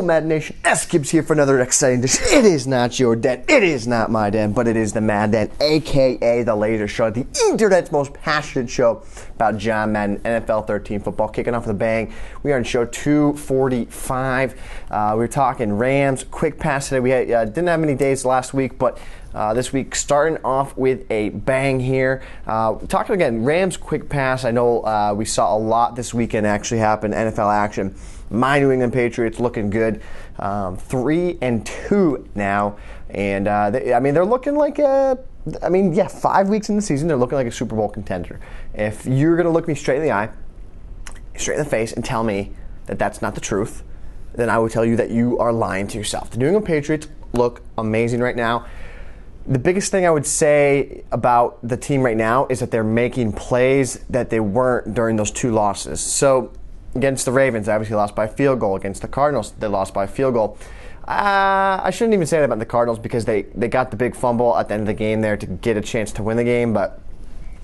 Madden Nation, Sgibs here for another exciting edition. It is not your den, it is not my den, but it is the Madden, aka the Laser Show, the internet's most passionate show about John Madden, NFL 13 football, kicking off with a bang. We are on show 245. We're talking Rams, quick pass today. We didn't have many days last week, but this week starting off with a bang here. Talking again, Rams quick pass. I know we saw a lot this weekend actually happen, NFL action. My New England Patriots looking good, 3-2 now, and they're looking like 5 weeks in the season, they're looking like a Super Bowl contender. If you're gonna look me straight in the eye, straight in the face, and tell me that that's not the truth, then I would tell you that you are lying to yourself. The New England Patriots look amazing right now. The biggest thing I would say about the team right now is that they're making plays that they weren't during those two losses. So against the Ravens, they obviously lost by a field goal. Against the Cardinals, they lost by a field goal. I shouldn't even say that about the Cardinals because they got the big fumble at the end of the game there to get a chance to win the game. But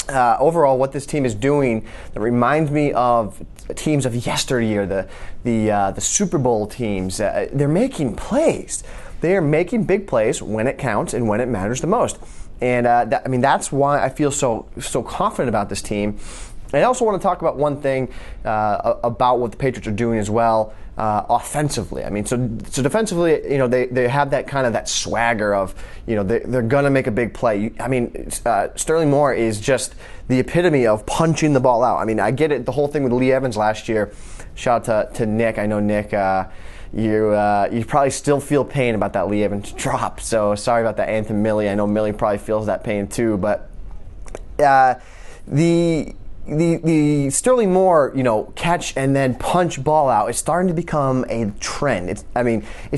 overall, what this team is doing that reminds me of teams of yesteryear, the Super Bowl teams. They're making plays. They are making big plays when it counts and when it matters the most. And that's why I feel so confident about this team. I also want to talk about one thing about what the Patriots are doing as well, offensively. I mean, so defensively, they have that swagger of, they're gonna make a big play. Sterling Moore is just the epitome of punching the ball out. I mean, I get it. The whole thing with Lee Evans last year. Shout out to Nick. I know Nick. You probably still feel pain about that Lee Evans drop. So sorry about that, Anthony Millie. I know Millie probably feels that pain too. But the Sterling Moore, catch and then punch ball out is starting to become a trend. It's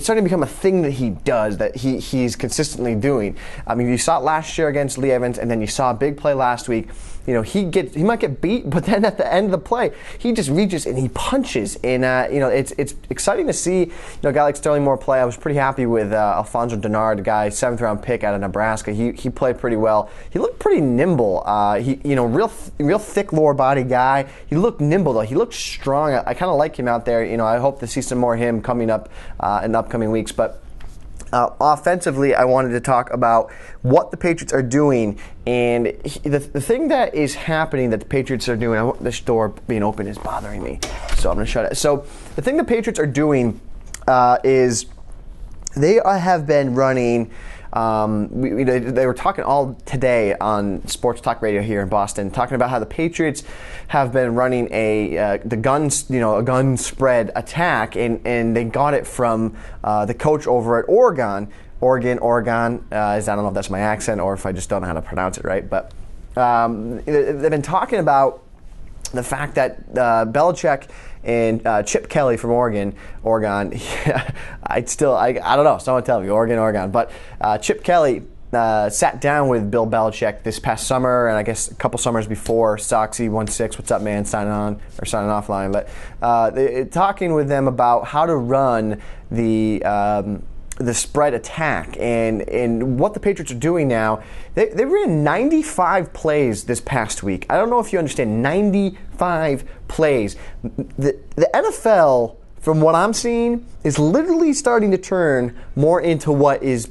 starting to become a thing that he does, that he's consistently doing. I mean, you saw it last year against Lee Evans, and then you saw a big play last week. He might get beat, but then at the end of the play, he just reaches and he punches. And it's exciting to see a guy like Sterling Moore play. I was pretty happy with Alfonso Denard, the guy 7th round pick out of Nebraska. He played pretty well. He looked pretty nimble. Real thick lower body guy. He looked nimble though. He looked strong. I kind of like him out there. I hope to see some more of him coming up in upcoming weeks. But offensively, I wanted to talk about what the Patriots are doing, and the thing that is happening that the Patriots are doing. This door being open is bothering me, so I'm going to shut it. So the thing the Patriots are doing is they have been running. They were talking all today on Sports Talk Radio here in Boston, talking about how the Patriots have been running a gun spread attack, and they got it from the coach over at Oregon. I don't know if that's my accent or if I just don't know how to pronounce it right, but they've been talking about the fact that Belichick and Chip Kelly from Oregon. I don't know. Someone tell me, Oregon. But Chip Kelly sat down with Bill Belichick this past summer, and I guess a couple summers before. Soxy16, what's up, man? Signing off line. But talking with them about how to run the spread attack and what the Patriots are doing now. They ran 95 plays this past week. I don't know if you understand, 95 plays. The NFL, from what I'm seeing, is literally starting to turn more into what is,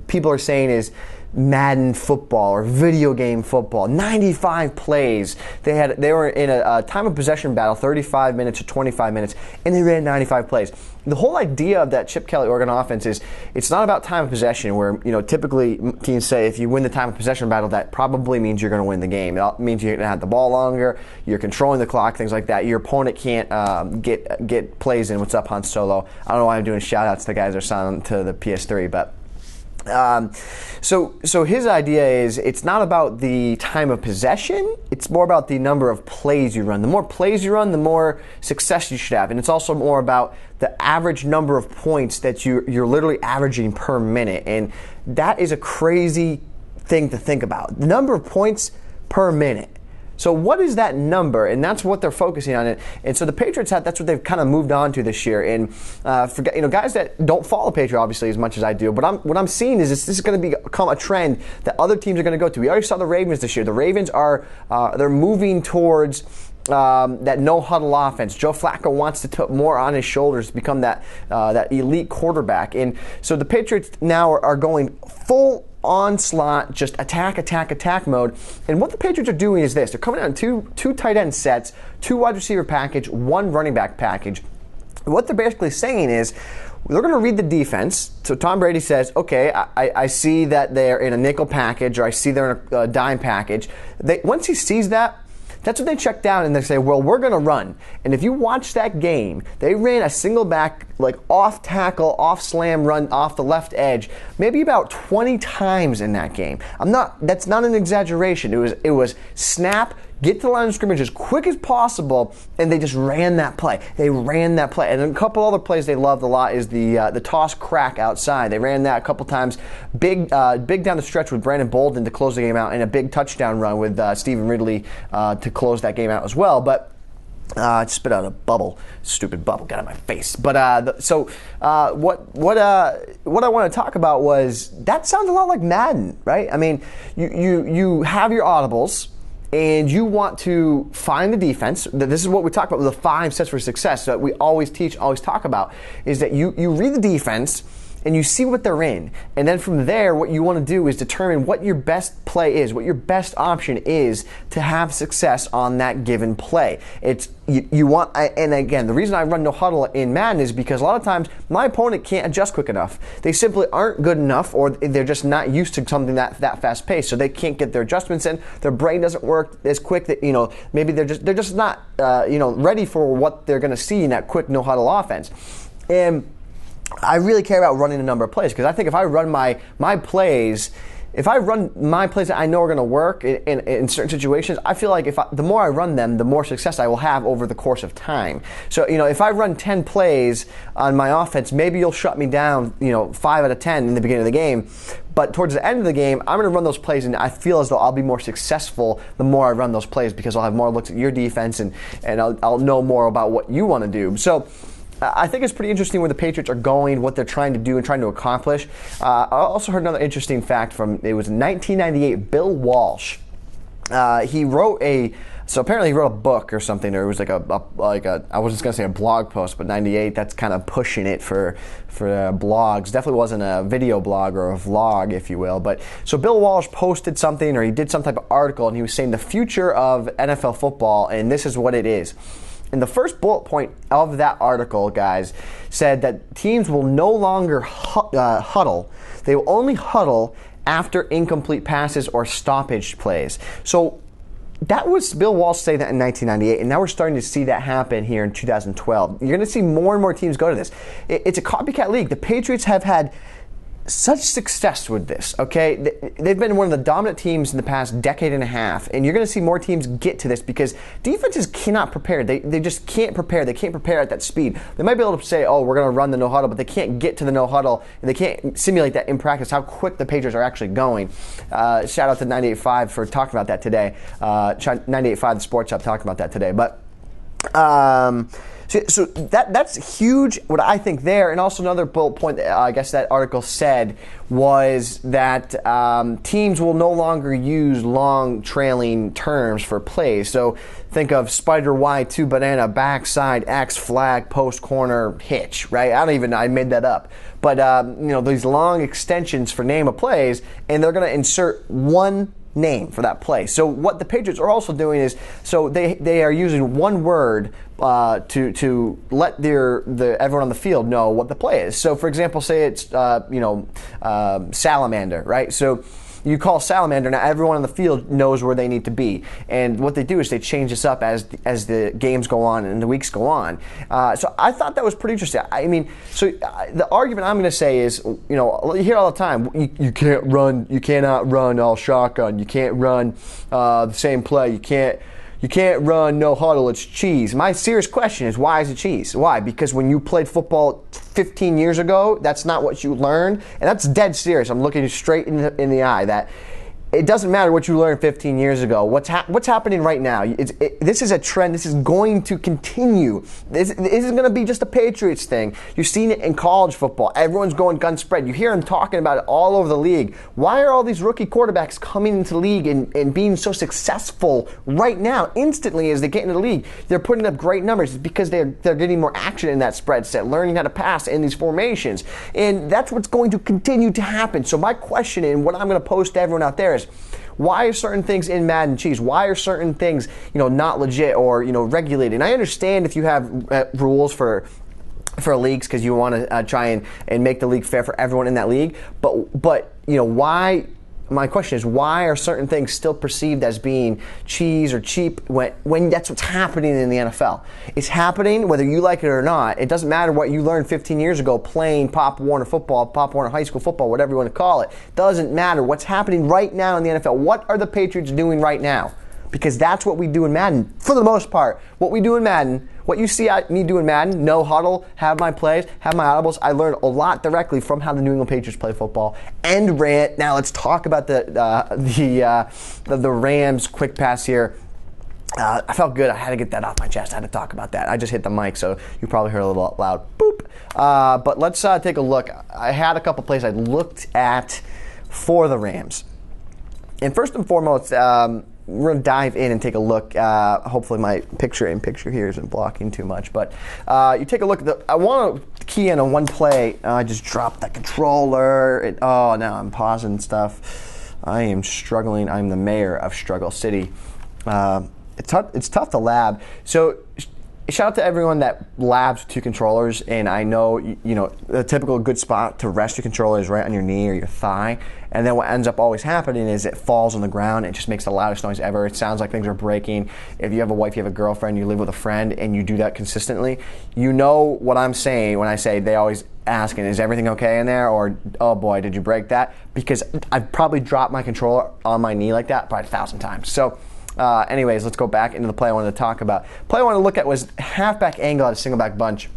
people are saying is Madden football or video game football. 95 plays. They were in a time of possession battle, 35 minutes to 25 minutes, and they ran 95 plays. The whole idea of that Chip Kelly Oregon offense is it's not about time of possession, where typically teams say if you win the time of possession battle, that probably means you're going to win the game. It means you're going to have the ball longer, you're controlling the clock, things like that. Your opponent can't get plays in. What's up, Han Solo? I don't know why I'm doing shout outs to the guys that are signing to the PS3, but so his idea is it's not about the time of possession, it's more about the number of plays you run. The more plays you run, the more success you should have. And it's also more about the average number of points that you're literally averaging per minute. And that is a crazy thing to think about. The number of points per minute. So what is that number? And that's what they're focusing on. And so the Patriots that's what they've kind of moved on to this year. And for guys that don't follow Patriot obviously as much as I do, but what I'm seeing is this is going to become a trend that other teams are going to go to. We already saw the Ravens this year. The Ravens are they're moving towards that no huddle offense. Joe Flacco wants to put more on his shoulders to become that elite quarterback. And so the Patriots now are going full onslaught, just attack mode. And what the Patriots are doing is this. They're coming out in two tight end sets, 2 wide receiver package, 1 running back package. And what they're basically saying is, they're going to read the defense. So Tom Brady says, okay, I see that they're in a nickel package, or I see they're in a dime package. Once he sees that, that's when they check down and they say, well, we're going to run. And if you watch that game, they ran a single back, like off tackle, off slam run off the left edge, maybe about 20 times in that game. That's not an exaggeration. It was snap, get to the line of scrimmage as quick as possible, and they just ran that play. And a couple other plays they loved a lot is the toss crack outside. They ran that a couple times. Big down the stretch with Brandon Bolden to close the game out, and a big touchdown run with Stephen Ridley to close that game out as well. But I spit out a bubble, stupid bubble, got in my face. But what I want to talk about was, that sounds a lot like Madden, right? I mean, you have your audibles, and you want to find the defense. This is what we talk about with the 5 steps for success that we always talk about, is that you read the defense and you see what they're in. And then from there, what you want to do is determine what your best play is, what your best option is to have success on that given play. You want, and again, the reason I run no huddle in Madden is because a lot of times my opponent can't adjust quick enough. They simply aren't good enough, or they're just not used to something that fast paced, so they can't get their adjustments in. Their brain doesn't work as quick. That maybe they're just not ready for what they're going to see in that quick no huddle offense. And I really care about running a number of plays, because I think if I run my plays that I know are going to work in certain situations, I feel like the more I run them, the more success I will have over the course of time. So, if I run 10 plays on my offense, maybe you'll shut me down, 5 out of 10 in the beginning of the game. But towards the end of the game, I'm going to run those plays, and I feel as though I'll be more successful the more I run those plays, because I'll have more looks at your defense, and I'll know more about what you want to do. So I think it's pretty interesting where the Patriots are going, what they're trying to do and trying to accomplish. I also heard another interesting fact it was 1998, Bill Walsh. He wrote apparently he wrote a book or something, or it was like I was just going to say a blog post, but 98, that's kind of pushing it for blogs. Definitely wasn't a video blog or a vlog, if you will. But so Bill Walsh posted something, or he did some type of article, and he was saying the future of NFL football, and this is what it is. And the first bullet point of that article, guys, said that teams will no longer huddle. They will only huddle after incomplete passes or stoppage plays. So that was Bill Walsh saying that in 1998, and now we're starting to see that happen here in 2012. You're going to see more and more teams go to this. It's a copycat league. The Patriots have had such success with this, okay? They've been one of the dominant teams in the past decade and a half, and you're going to see more teams get to this because defenses cannot prepare. They just can't prepare. They can't prepare at that speed. They might be able to say, oh, we're going to run the no huddle, but they can't get to the no huddle, and they can't simulate that in practice, how quick the Patriots are actually going. Shout out to 98.5 for talking about that today. 98.5, the Sports Hub, talking about that today. But So that's huge, what I think there. And also another bullet point that I guess that article said was that teams will no longer use long trailing terms for plays. So think of spider Y, 2 banana, backside, X, flag, post, corner, hitch, right? I made that up. But, these long extensions for name of plays, and they're going to insert one name for that play. So what the Patriots are also doing is, so they are using one word to let everyone on the field know what the play is. So for example, say it's salamander, right? So you call salamander, now everyone on the field knows where they need to be. And what they do is they change this up as the games go on and the weeks go on. So I thought that was pretty interesting. I mean, the argument I'm going to say is, you hear all the time, you cannot run all shotgun. You can't run the same play. You can't run no huddle, it's cheese. My serious question is, why is it cheese? Why? Because when you played football 15 years ago, that's not what you learned. And that's dead serious. I'm looking you straight in the eye. That it doesn't matter what you learned 15 years ago. What's happening right now? This is a trend. This is going to continue. This isn't going to be just a Patriots thing. You've seen it in college football. Everyone's going gun spread. You hear them talking about it all over the league. Why are all these rookie quarterbacks coming into the league and being so successful right now, instantly as they get into the league? They're putting up great numbers. It's because they're getting more action in that spread set, learning how to pass in these formations. And that's what's going to continue to happen. So my question and what I'm going to pose to everyone out there is, why are certain things in Madden cheese? Why are certain things, not legit or, regulated? And I understand if you have rules for leagues because you want to try and make the league fair for everyone in that league. But why? My question is, why are certain things still perceived as being cheese or cheap when that's what's happening in the NFL? It's happening whether you like it or not. It doesn't matter what you learned 15 years ago playing Pop Warner football, Pop Warner high school football, whatever you want to call it. Doesn't matter. What's happening right now in the NFL? What are the Patriots doing right now? Because that's what we do in Madden, for the most part. What we do in Madden, what you see me do in Madden, no huddle, have my plays, have my audibles. I learned a lot directly from how the New England Patriots play football. End rant. Now let's talk about the Rams quick pass here. I felt good. I had to get that off my chest. I had to talk about that. I just hit the mic, so you probably heard a little loud. Boop. But let's take a look. I had a couple plays I looked at for the Rams. And first and foremost, we're going to dive in and take a look. Hopefully my picture-in-picture here isn't blocking too much. But you take a look. I want to key in on one play. I just dropped the controller. Now I'm pausing stuff. I am struggling. I'm the mayor of Struggle City. It's tough to lab. So shout out to everyone that labs with two controllers, and I know the typical good spot to rest your controller is right on your knee or your thigh, and then what ends up always happening is it falls on the ground. It just makes the loudest noise ever. It sounds like things are breaking. If you have a wife, you have a girlfriend, you live with a friend, and you do that consistently, you know what I'm saying when I say they always asking, is everything okay in there, or oh boy, did you break that? Because I've probably dropped my controller on my knee like that probably 1,000 times. So anyways, let's go back into the play I wanted to talk about. The play I wanted to look at was halfback angle at a singleback bunch.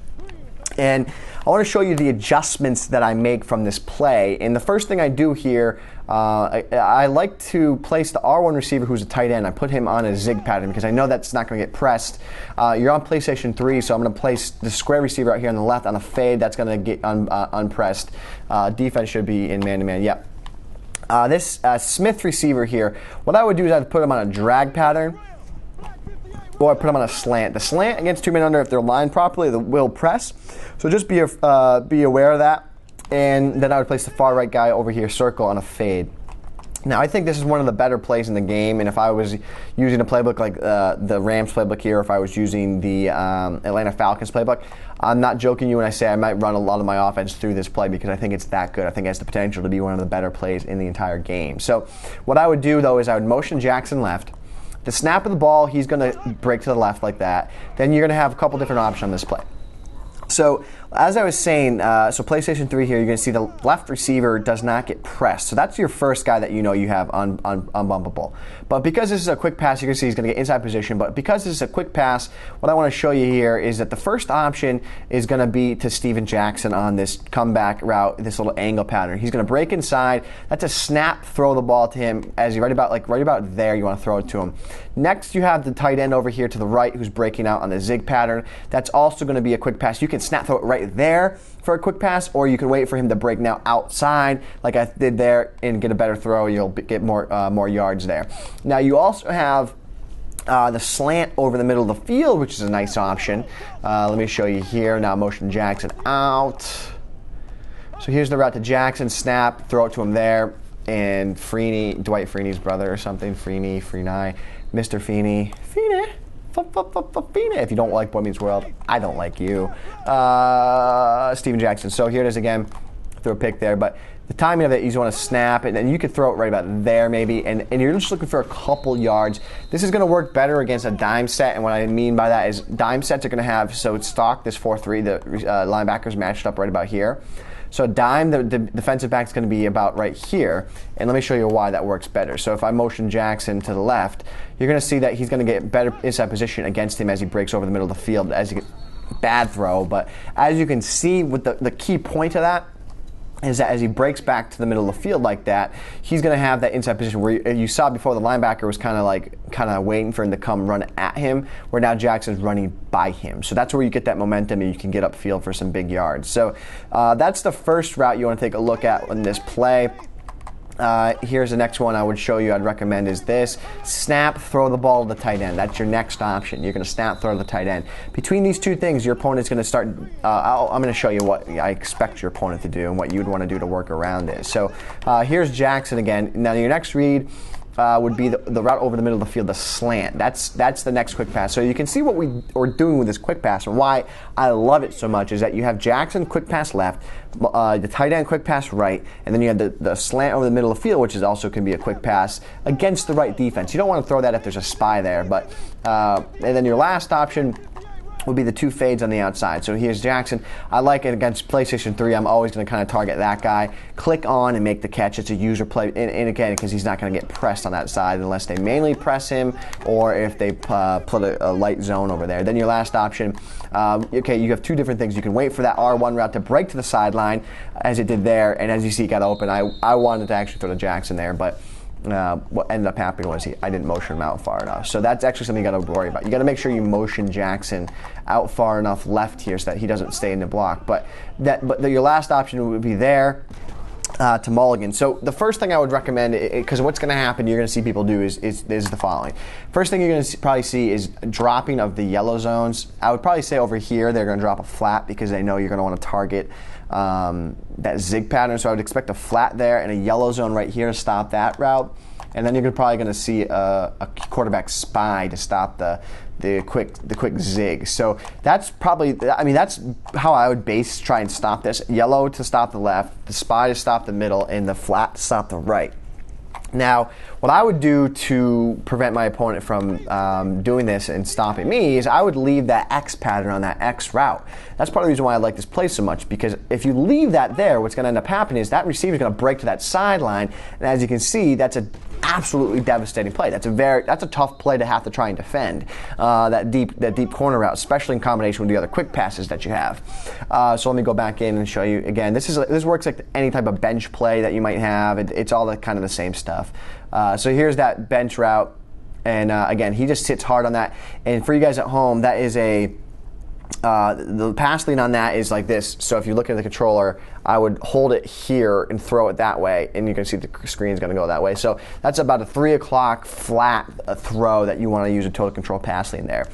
And I want to show you the adjustments that I make from this play. And the first thing I do here, I like to place the R1 receiver who's a tight end. I put him on a zig pattern because I know that's not going to get pressed. You're on PlayStation 3, so I'm going to place the square receiver out here on the left on a fade. That's going to get unpressed. Defense should be in man-to-man. Yep. This Smith receiver here, what I would do is I'd put him on a drag pattern, or I put him on a slant. The slant against 2 men under, if they're lined properly, they will press. So just be aware of that. And then I would place the far right guy over here, circle on a fade. Now, I think this is one of the better plays in the game, and if I was using a playbook like the Rams playbook here, if I was using the Atlanta Falcons playbook, I'm not joking you when I say I might run a lot of my offense through this play because I think it's that good. I think it has the potential to be one of the better plays in the entire game. So what I would do, though, is I would motion Jackson left. The snap of the ball, he's going to break to the left like that. Then you're going to have a couple different options on this play. So as I was saying, so PlayStation 3 here, you're going to see the left receiver does not get pressed. So that's your first guy that you know you have unbumpable. But because this is a quick pass, you're going to see he's going to get inside position. But because this is a quick pass, what I want to show you here is that the first option is going to be to Steven Jackson on this comeback route, this little angle pattern. He's going to break inside. That's a snap, throw the ball to him as you right about there, you want to throw it to him. Next, you have the tight end over here to the right who's breaking out on the zig pattern. That's also going to be a quick pass. You can snap throw it right there for a quick pass, or you can wait for him to break now outside like I did there and get a better throw. You'll get more yards there. Now you also have the slant over the middle of the field, which is a nice option. Let me show you here. Now motion Jackson out. So here's the route to Jackson, snap, throw it to him there, and Freeney, Dwight Freeney's brother or something, Freeney, Mr. Feeney. If you don't like Boy Meets World, I don't like you. Steven Jackson. So here it is again. Throw a pick there, but the timing of it, you just want to snap it, and you could throw it right about there maybe, and you're just looking for a couple yards. This is going to work better against a dime set, and what I mean by that is dime sets are going to have, so it's stock, this 4-3, the linebackers matched up right about here. So dime, the defensive back is going to be about right here, and let me show you why that works better. So if I motion Jackson to the left, you're going to see that he's going to get better inside position against him as he breaks over the middle of the field. Bad throw, but as you can see with the key point of that is that as he breaks back to the middle of the field like that, he's going to have that inside position where you saw before the linebacker was kind of waiting for him to come run at him, where now Jackson's running by him. So that's where you get that momentum and you can get upfield for some big yards. So that's the first route you want to take a look at in this play. Here's the next one I would show you, I'd recommend is this. Snap, throw the ball to the tight end. That's your next option. You're going to snap, throw to the tight end. Between these two things, your opponent's going to start, I'm going to show you what I expect your opponent to do and what you'd want to do to work around it. So here's Jackson again. Now your next read would be the route over the middle of the field, the slant. That's the next quick pass. So you can see what we are doing with this quick pass and why I love it so much is that you have Jackson quick pass left, the tight end quick pass right, and then you have the slant over the middle of the field, which is also can be a quick pass against the right defense. You don't want to throw that if there's a spy there, but and then your last option would be the two fades on the outside. So here's Jackson. I like it against PlayStation 3. I'm always going to kind of target that guy. Click on and make the catch. It's a user play. And again, because he's not going to get pressed on that side unless they mainly press him or if they put a light zone over there. Then your last option, okay, you have two different things. You can wait for that R1 route to break to the sideline as it did there. And as you see, it got open. I wanted to actually throw to Jackson there, but what ended up happening was I didn't motion him out far enough. So that's actually something you got to worry about. You got to make sure you motion Jackson out far enough left here so that he doesn't stay in the block. But your last option would be there to mulligan. So the first thing I would recommend, because what's going to happen, you're going to see people do is the following. First thing you're going to probably see is dropping of the yellow zones. I would probably say over here they're going to drop a flat because they know you're going to want to target that zig pattern. So I would expect a flat there and a yellow zone right here to stop that route. And then you're probably going to see a quarterback spy to stop the quick zig. So that's probably, that's how I would try and stop this. Yellow to stop the left, the spy to stop the middle, and the flat to stop the right. Now, what I would do to prevent my opponent from doing this and stopping me is I would leave that X pattern on that X route. That's part of the reason why I like this play so much, because if you leave that there, what's going to end up happening is that receiver is going to break to that sideline, and as you can see, that's an absolutely devastating play. That's a tough play to have to try and defend, that deep corner route, especially in combination with the other quick passes that you have. So let me go back in and show you again. This works like any type of bench play that you might have. It's all kind of the same stuff. So here's that bench route, and again, he just sits hard on that. And for you guys at home, that is the pass lead on that is like this. So if you look at the controller, I would hold it here and throw it that way, and you can see the screen is going to go that way. So that's about a 3 o'clock flat throw that you want to use a total control pass lead there.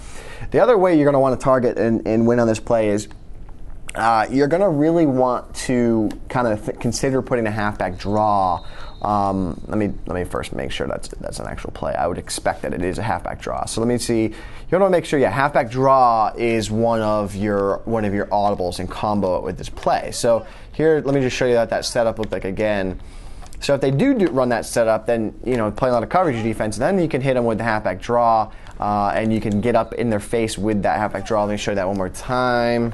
The other way you're going to want to target and win on this play is you're going to really want to kind of consider putting a halfback draw. Let me first make sure that's an actual play. I would expect that it is a halfback draw. So let me see. You want to make sure, halfback draw is one of your audibles and combo it with this play. So here, let me just show you what that setup looked like again. So if they do run that setup, then play a lot of coverage defense, then you can hit them with the halfback draw, and you can get up in their face with that halfback draw. Let me show you that one more time.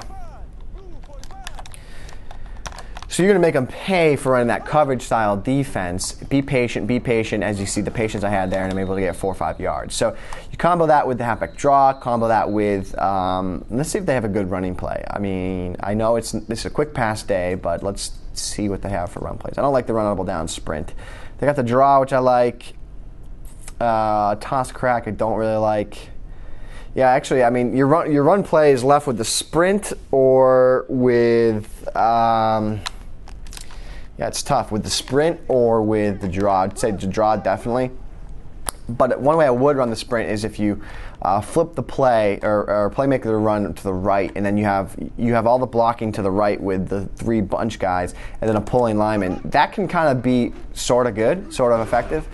So you're going to make them pay for running that coverage style defense. Be patient, as you see the patience I had there, and I'm able to get 4 or 5 yards. So you combo that with the halfback draw, combo that with, let's see if they have a good running play. I know this is a quick pass day, but let's see what they have for run plays. I don't like the runnable down sprint. They got the draw, which I like. Toss crack, I don't really like. Yeah, actually, your run play is left with the sprint or with, it's tough with the sprint or with the draw. I'd say the draw definitely. But one way I would run the sprint is if you flip the play or playmaker the run to the right, and then you have all the blocking to the right with the 3 bunch guys, and then a pulling lineman. That can kind of be sort of good, sort of effective.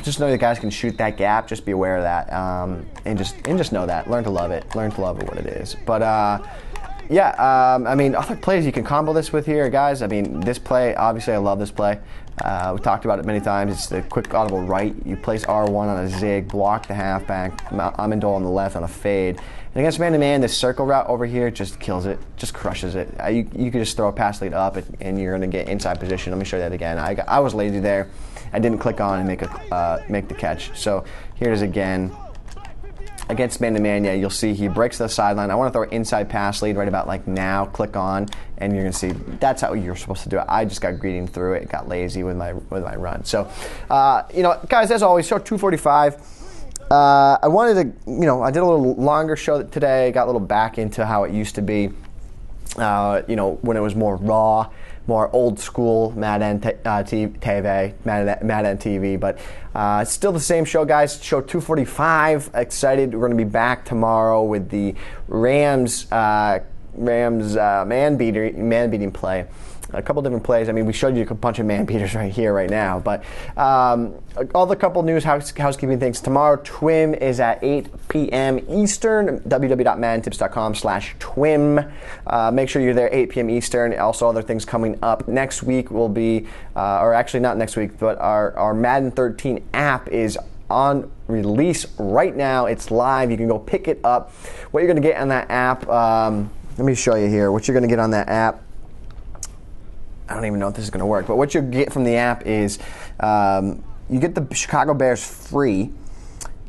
Just know the guys can shoot that gap. Just be aware of that, and just know that. Learn to love it. Learn to love it what it is. But other plays you can combo this with here, guys. This play, obviously, I love this play. We talked about it many times. It's the quick audible right. You place R1 on a zig, block the halfback, Amendola on the left on a fade. And against man-to-man, this circle route over here just kills it, just crushes it. You can just throw a pass lead up, and you're going to get inside position. Let me show you that again. I was lazy there. I didn't click on and make the catch. So here it is again. against man-to-man, yeah, you'll see he breaks the sideline. I want to throw an inside pass lead right about like now. Click on, and you're going to see that's how you're supposed to do it. I just got greedy and threw it. Got lazy with my run. So, guys, as always, show 245. I wanted to, I did a little longer show today. Got a little back into how it used to be, when it was more raw, more old school Madden TV, Madden TV. But it's still the same show, guys. Show 245. Excited. We're going to be back tomorrow with the Rams man beating play. A couple different plays. I mean, we showed you a bunch of man beaters right here, right now. But all the couple news housekeeping things. Tomorrow, TWIM is at 8 p.m. Eastern. www.maddentips.com/TWIM. Make sure you're there 8 p.m. Eastern. Also, other things coming up next week will be, or actually not next week, but our Madden 13 app is on release right now. It's live. You can go pick it up. What you're going to get on that app, let me show you here. What you're going to get on that app. I don't even know if this is going to work, but what you get from the app is you get the Chicago Bears free,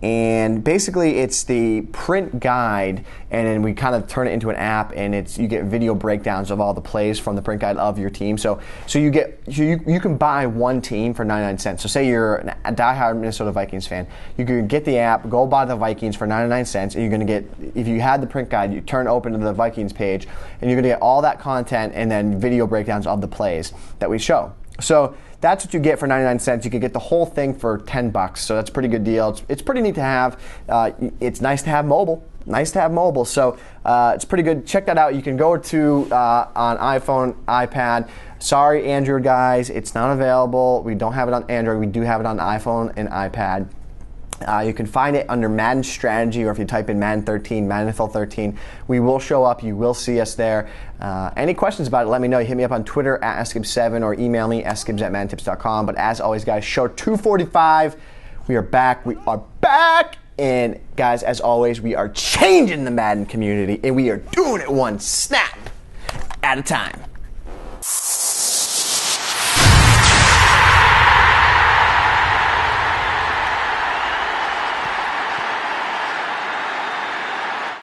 and basically it's the print guide, and then we kind of turn it into an app, and you get video breakdowns of all the plays from the print guide of your team. So you can buy one team for 99 cents. So say you're a diehard Minnesota Vikings fan, you can get the app, go buy the Vikings for 99 cents, and you're going to get, if you had the print guide, you turn open to the Vikings page, and you're going to get all that content and then video breakdowns of the plays that we show. So that's what you get for 99 cents. You can get the whole thing for $10, so that's a pretty good deal. It's pretty neat to have. It's nice to have mobile. So it's pretty good. Check that out. You can go to on iPhone, iPad. Sorry, Android guys, it's not available. We don't have it on Android. We do have it on iPhone and iPad. You can find it under Madden Strategy, or if you type in Madden 13, Madden NFL 13, we will show up. You will see us there. Any questions about it, let me know. You hit me up on Twitter at Sgibs7 or email me, sgibs@maddentips.com. But as always, guys, show 245. We are back. And guys, as always, we are changing the Madden community, and we are doing it one snap at a time.